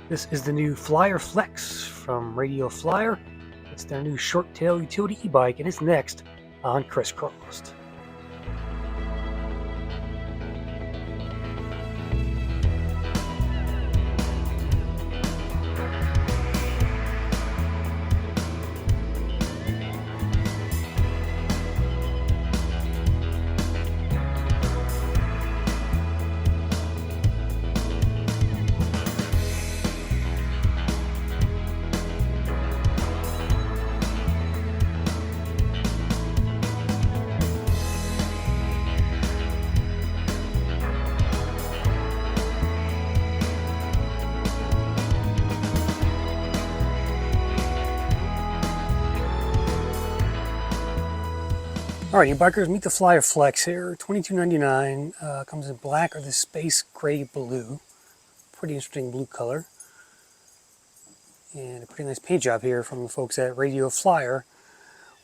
This is the new Flyer Flex from Radio Flyer. It's their new short tail utility e-bike, and it's next on Crisscrossed. Alright, you bikers, meet the Flyer Flex here. $22.99. Comes in black or the space gray blue. Pretty interesting blue color. And a pretty nice paint job here from the folks at Radio Flyer,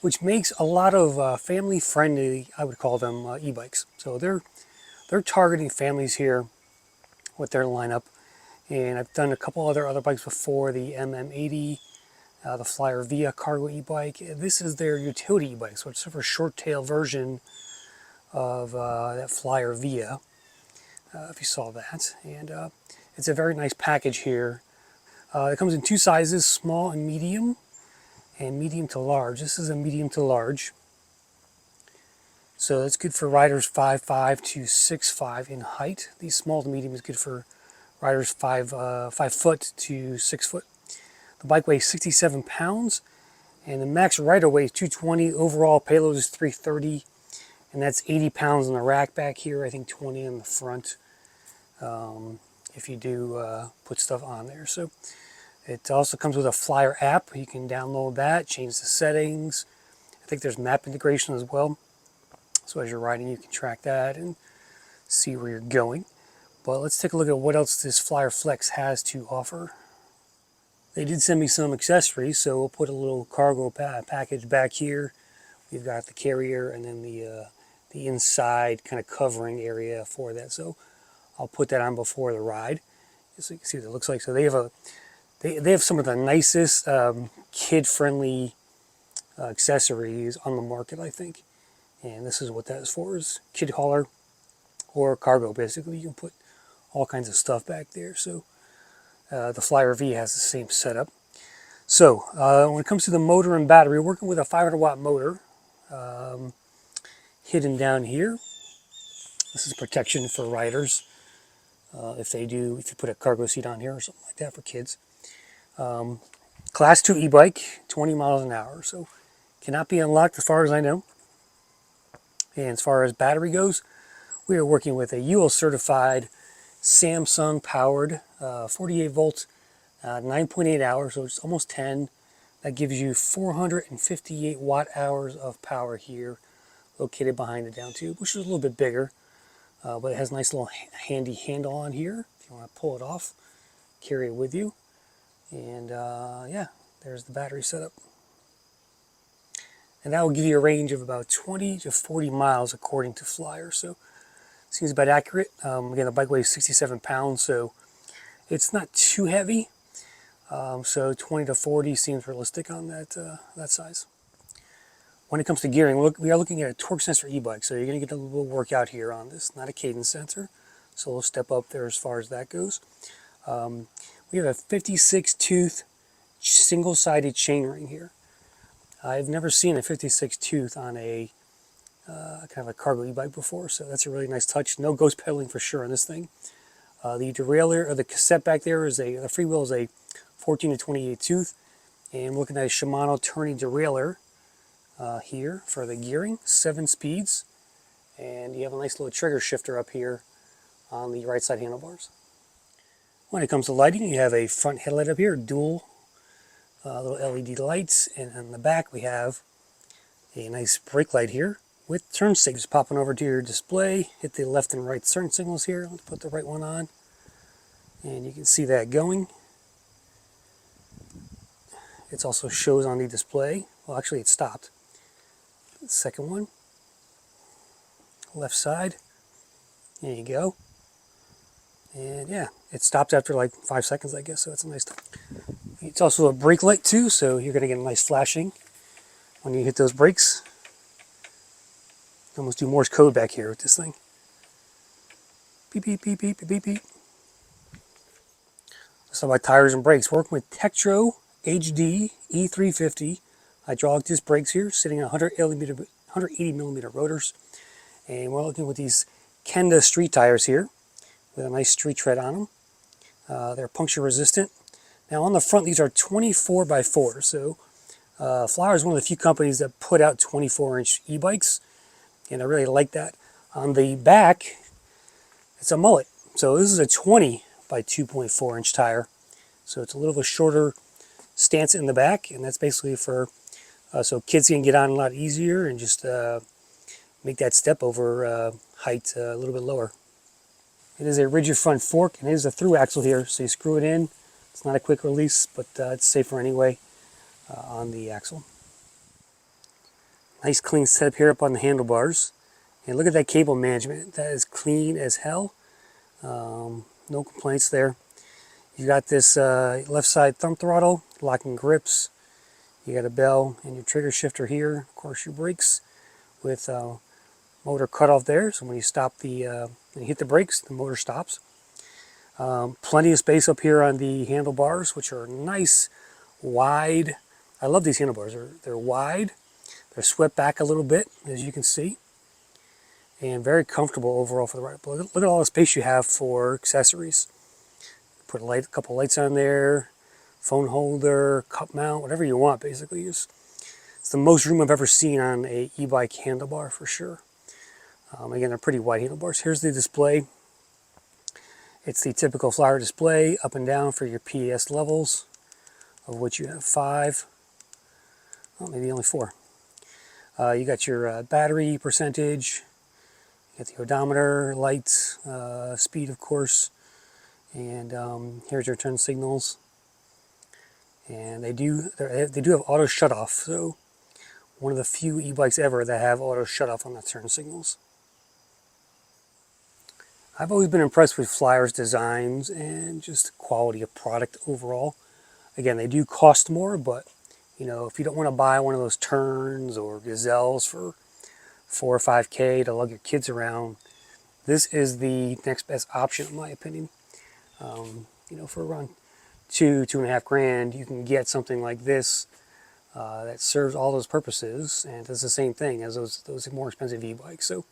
which makes a lot of family-friendly, I would call them, e-bikes. So they're targeting families here with their lineup. And I've done a couple other bikes before, the MM80, the Flyer Via cargo e-bike. This is their utility e-bike, so it's sort of a short tail version of that Flyer Via, if you saw that. And it's a very nice package here. It comes in two sizes, small and medium to large. This is a medium to large. So it's good for riders 5'5" to 6'5" in height. These small to medium is good for riders 5 foot to 6 foot. The bike weighs 67 pounds, and the max rider weight is 220. Overall payload is 330, and that's 80 pounds in the rack back here. I think 20 in the front, if you do put stuff on there. So it also comes with a Flyer app. You can download that, change the settings. I think there's map integration as well. So as you're riding, you can track that and see where you're going. But let's take a look at what else this Flyer Flex has to offer. They did send me some accessories, so we'll put a little cargo package back here. We've got the carrier and then the inside kind of covering area for that. So I'll put that on before the ride, so you can see what it looks like. So they have some of the nicest kid-friendly accessories on the market, I think. And this is what that is for: is kid hauler or cargo. Basically, you can put all kinds of stuff back there. So. The Flyer V has the same setup. So when it comes to the motor and battery, we're working with a 500 watt motor hidden down here. This is protection for riders if you put a cargo seat on here or something like that for kids. Class 2 e-bike, 20 miles an hour, so cannot be unlocked as far as I know. And as far as battery goes, we are working with a UL certified Samsung powered 48 volt 9.8 hours, so it's almost 10. That gives you 458 watt hours of power here, located behind the down tube, which is a little bit bigger, but it has a nice little handy handle on here if you want to pull it off, carry it with you. And yeah, there's the battery setup. And that will give you a range of about 20 to 40 miles according to Flyer. So seems about accurate. Again, the bike weighs 67 pounds, so it's not too heavy. So 20 to 40 seems realistic on that size. When it comes to gearing, we are looking at a torque sensor e-bike, so you're going to get a little workout here on this, not a cadence sensor. So we'll step up there as far as that goes. We have a 56 tooth single-sided chainring here. I've never seen a 56 tooth on a kind of a cargo e-bike before, so that's a really nice touch. No ghost pedaling for sure on this thing. The derailleur, or the cassette back there, is the freewheel is a 14 to 28 tooth, and we're looking at a Shimano turning derailleur here for the gearing, 7 speeds, and you have a nice little trigger shifter up here on the right side handlebars. When it comes to lighting, you have a front headlight up here, dual little LED lights, and on the back we have a nice brake light here with turn signals. Popping over to your display, hit the left and right turn signals here. Let's put the right one on, and you can see that going. It also shows on the display. Well, actually it stopped. The second one, left side, there you go. And yeah, it stops after like 5 seconds, I guess, so it's a nice. It's also a brake light too, so you're going to get a nice flashing when you hit those brakes. Almost do Morse code back here with this thing. Beep, beep, beep, beep, beep, beep. Let's talk about tires and brakes. Working with Tektro HD E350 hydraulic disc brakes here, sitting at 180 millimeter rotors. And we're looking with these Kenda street tires here with a nice street tread on them. They're puncture resistant. Now on the front, these are 24 by 4. So Flyer is one of the few companies that put out 24-inch e-bikes, and I really like that. On the back, it's a mullet. So this is a 20 by 2.4-inch tire. So it's a little bit shorter stance in the back, and that's basically for so kids can get on a lot easier and just make that step over height a little bit lower. It is a rigid front fork, and it is a through axle here, so you screw it in. It's not a quick release, but it's safer anyway on the axle. Nice clean setup here up on the handlebars. And look at that cable management. That is clean as hell. No complaints there. You got this left side thumb throttle, locking grips. You got a bell and your trigger shifter here. Of course, your brakes with motor cutoff there. So when you stop when you hit the brakes, the motor stops. Plenty of space up here on the handlebars, which are nice, wide. I love these handlebars. They're wide. They're swept back a little bit, as you can see, and very comfortable overall for the rider. But look at all the space you have for accessories. Put a couple lights on there, phone holder, cup mount, whatever you want, basically. It's the most room I've ever seen on a e-bike handlebar for sure. Again, they're pretty wide handlebars. Here's the display. It's the typical Flyer display, up and down for your PAS levels, of which you have 5. Well, maybe only 4. You got your battery percentage, you got the odometer, lights, speed, of course, and here's your turn signals. And they do have auto shutoff, so one of the few e-bikes ever that have auto shutoff on the turn signals. I've always been impressed with Flyer's designs and just quality of product overall. Again, they do cost more, but you know, if you don't want to buy one of those Turns or Gazelles for $4 or $5K to lug your kids around, this is the next best option, in my opinion. You know, for around $2.5 grand, you can get something like this that serves all those purposes and does the same thing as those more expensive e-bikes. So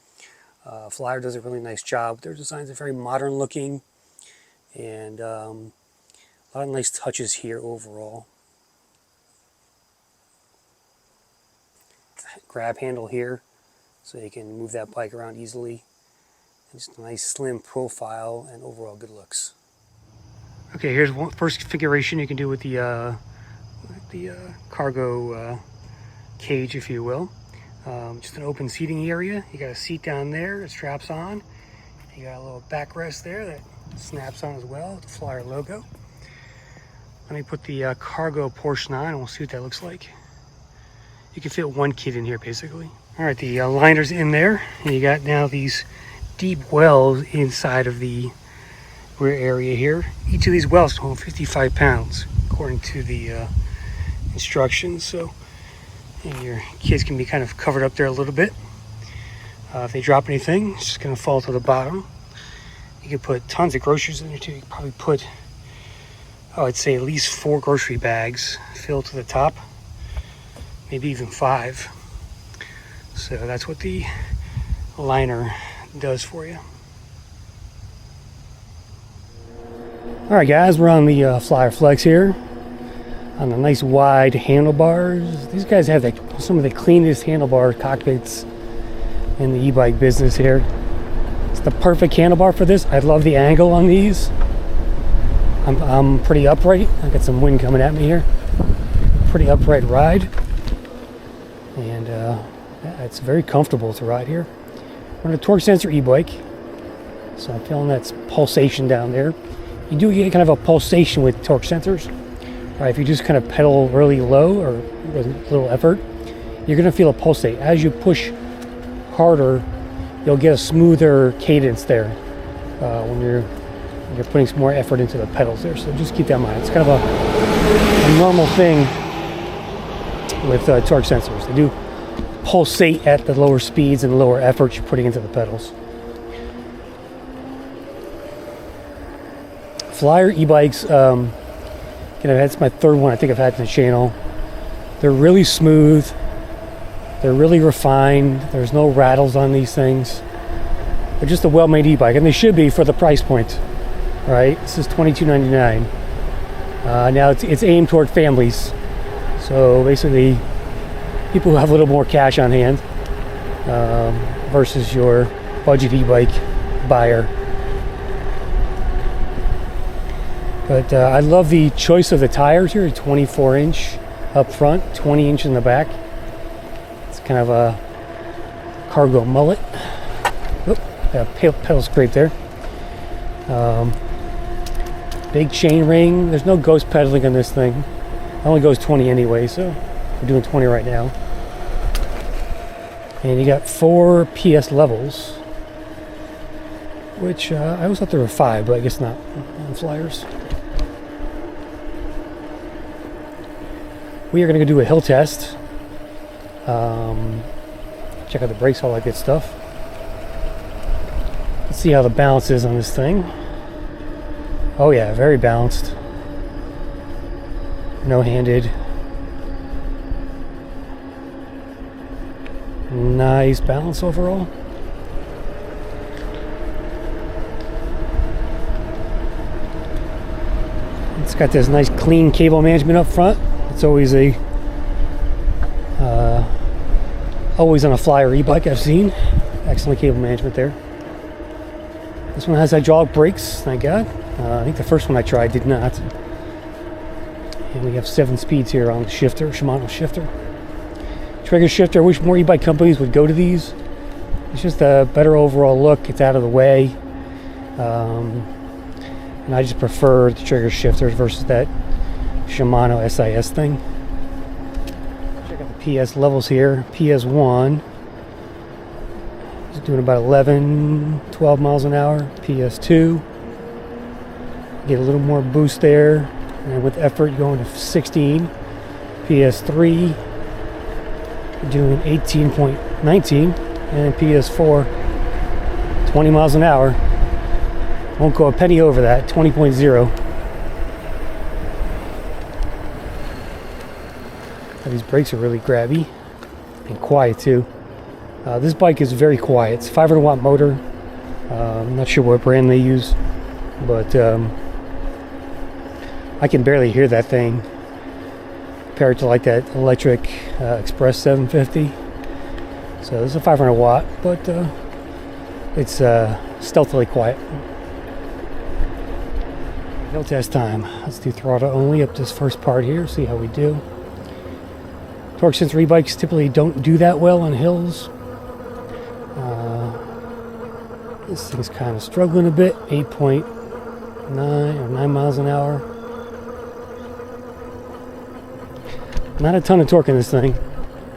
Flyer does a really nice job. Their designs are very modern looking, and a lot of nice touches here overall. Grab handle here, so you can move that bike around easily. Just a nice slim profile and overall good looks. Okay, here's one first configuration you can do with the cargo cage, if you will. Just an open seating area. You got a seat down there, it straps on. You got a little backrest there that snaps on as well, the Flyer logo. Let me put the cargo portion on and we'll see what that looks like. You can fit one kid in here basically. All right, the liner's in there, and you got now these deep wells inside of the rear area here. Each of these wells hold 55 pounds according to the instructions, so and your kids can be kind of covered up there a little bit. If they drop anything, it's just going to fall to the bottom. You can put tons of groceries in there too. You can probably put, I'd say at least 4 grocery bags filled to the top, maybe even 5. So that's what the liner does for you. All right, guys, we're on the Flyer Flex here on the nice wide handlebars. These guys have some of the cleanest handlebar cockpits in the e-bike business here. It's the perfect handlebar for this. I love the angle on these. I'm pretty upright. I got some wind coming at me here. Pretty upright ride, and it's very comfortable to ride here. We're on a torque sensor e-bike, so I'm feeling that pulsation down there. You do get kind of a pulsation with torque sensors. Right, if you just kind of pedal really low or with little effort, you're going to feel a pulsate. As you push harder, you'll get a smoother cadence there when you're You're putting some more effort into the pedals there, so just keep that in mind. It's kind of a normal thing with torque sensors. They do pulsate at the lower speeds and the lower effort you're putting into the pedals. Flyer e-bikes, that's my third one I think I've had in the channel. They're really smooth. They're really refined. There's no rattles on these things. They're just a well-made e-bike, and they should be for the price point, right? This is $22.99. Now it's aimed toward families, so basically people who have a little more cash on hand versus your budget e-bike buyer. But I love the choice of the tires here. 24-inch up front, 20-inch in the back. It's kind of a cargo mullet. Oop, pedal scrape there. Big chain ring. There's no ghost pedaling on this thing. It only goes 20 anyway, so we're doing 20 right now. And you got 4 PS levels, which I always thought there were 5, but I guess not on Flyers. We are going to go do a hill test. Check out the brakes, all that good stuff. Let's see how the balance is on this thing. Oh yeah, very balanced. No-handed. Nice balance overall. It's got this nice clean cable management up front. It's always always on a Flyer e-bike I've seen. Excellent cable management there. This one has hydraulic brakes, thank God. I think the first one I tried did not. And we have 7 speeds here on the shifter, Shimano shifter. Trigger shifter, I wish more e-bike companies would go to these. It's just a better overall look. It's out of the way. And I just prefer the trigger shifters versus that Shimano SIS thing. Check out the PS levels here. PS1 is doing about 11, 12 miles an hour. PS2, get a little more boost there. And with effort, you're going to 16. PS3, you're doing 18.19. And PS4, 20 miles an hour. Won't go a penny over that, 20.0. These brakes are really grabby and quiet too. This bike is very quiet. It's a 500 watt motor. I'm not sure what brand they use, but I can barely hear that thing compared to like that electric Express 750. So this is a 500 watt, but it's stealthily quiet. Hill test time. Let's do throttle only up this first part here, see how we do. Torque sensor e-bikes typically don't do that well on hills. This thing's kind of struggling a bit. 8.9 or 9 miles an hour. Not a ton of torque in this thing,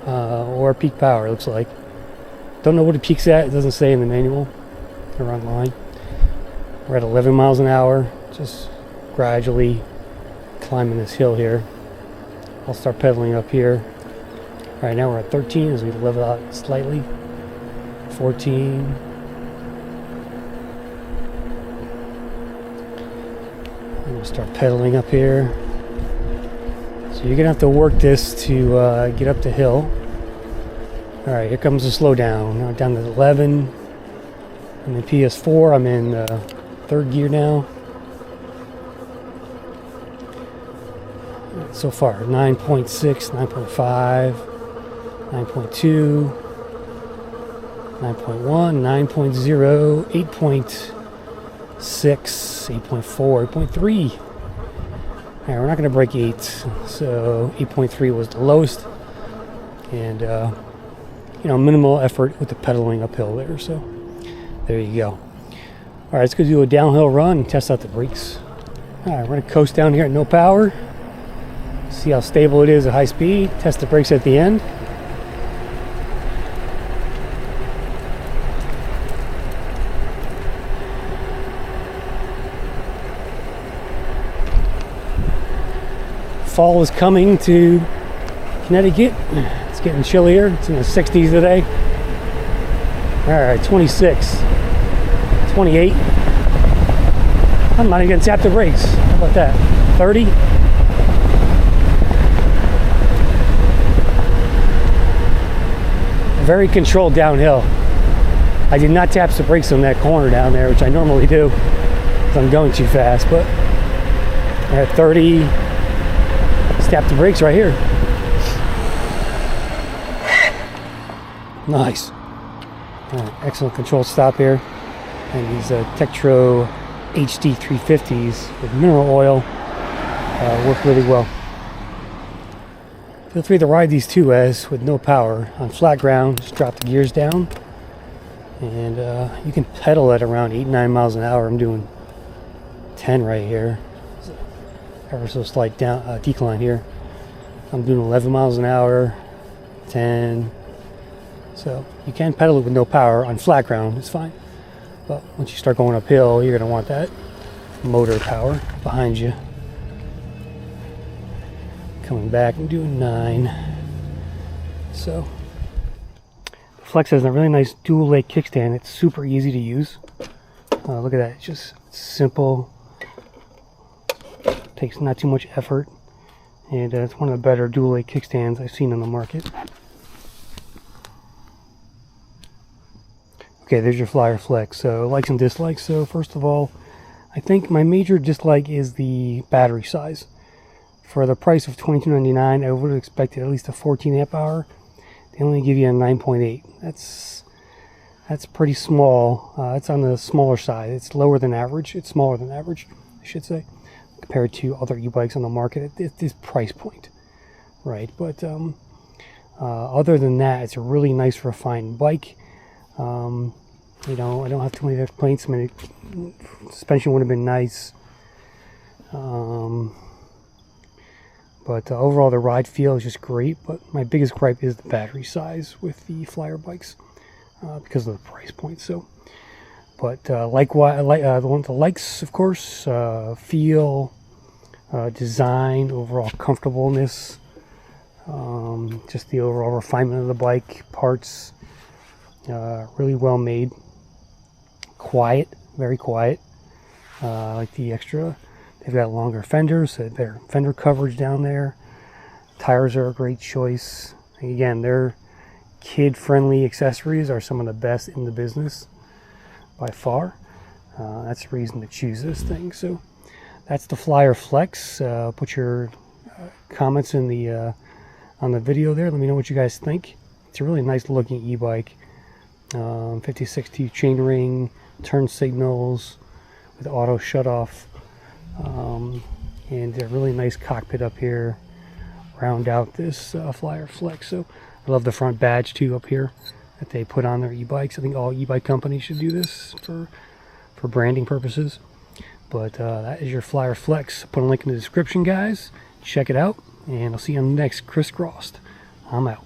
or peak power, it looks like. Don't know what it peaks at. It doesn't say in the manual or online. We're at 11 miles an hour, just gradually climbing this hill here. I'll start pedaling up here. Right now we're at 13 as we level out slightly. 14. I'm going to start pedaling up here. So you're going to have to work this to get up the hill. Alright, here comes the slowdown. Now down to 11. I'm in PS4. I'm in third gear now. So far, 9.6, 9.5, 9.2, 9.1, 9.0, 8.6, 8.4, 8.3. Alright, we're not going to break 8, so 8.3 was the lowest. And, minimal effort with the pedaling uphill there, so there you go. Alright, let's go do a downhill run and test out the brakes. Alright, we're going to coast down here at no power. See how stable it is at high speed. Test the brakes at the end. Fall is coming to Connecticut. It's getting chillier. It's in the 60s today. Alright, 26, 28. I'm not even gonna tap the brakes. How about that? 30. Very controlled downhill. I did not tap the brakes on that corner down there, which I normally do because I'm going too fast, but at 30, let's tap the brakes right here. Nice. Excellent control stop here. And these Tektro HD 350s with mineral oil work really well. Feel free to ride these 2S with no power on flat ground. Just drop the gears down, and you can pedal at around 8-9 miles an hour. I'm doing 10 right here. Ever so slight down decline here. I'm doing 11 miles an hour, 10. So you can pedal it with no power on flat ground. It's fine. But once you start going uphill, you're going to want that motor power behind you. Coming back and doing 9. So the Flex has a really nice dual leg kickstand. It's super easy to use. Look at that. It's just simple. Takes not too much effort. And it's one of the better dual leg kickstands I've seen on the market. Okay, there's your Flyer Flex. So likes and dislikes. So first of all, I think my major dislike is the battery size. For the price of $22.99, I would have expected at least a 14 amp hour. They only give you a 9.8. That's pretty small. It's on the smaller side. It's lower than average. It's smaller than average, I should say, compared to other e-bikes on the market at this price point, right? But other than that, it's a really nice, refined bike. You know, I don't have too many complaints. I mean, suspension would have been nice. But overall, the ride feel is just great. But my biggest gripe is the battery size with the Flyer bikes because of the price point. So, but likewise, the likes, of course, feel, design, overall comfortableness, just the overall refinement of the bike, parts, really well made. Quiet, very quiet. Like the extra. They've got longer fenders, so better fender coverage down there. Tires are a great choice. Again, their kid-friendly accessories are some of the best in the business by far. That's the reason to choose this thing. So that's the Flyer Flex. Put your comments in the on the video there. Let me know what you guys think. It's a really nice looking e-bike. 5060 chainring, turn signals with auto shut off. And a really nice cockpit up here round out this Flyer Flex. So I love the front badge too up here that they put on their e-bikes. I think all e-bike companies should do this for branding purposes. But that is your Flyer Flex. Put a link in the description, guys. Check it out, and I'll see you on the next Crisscrossed. I'm out.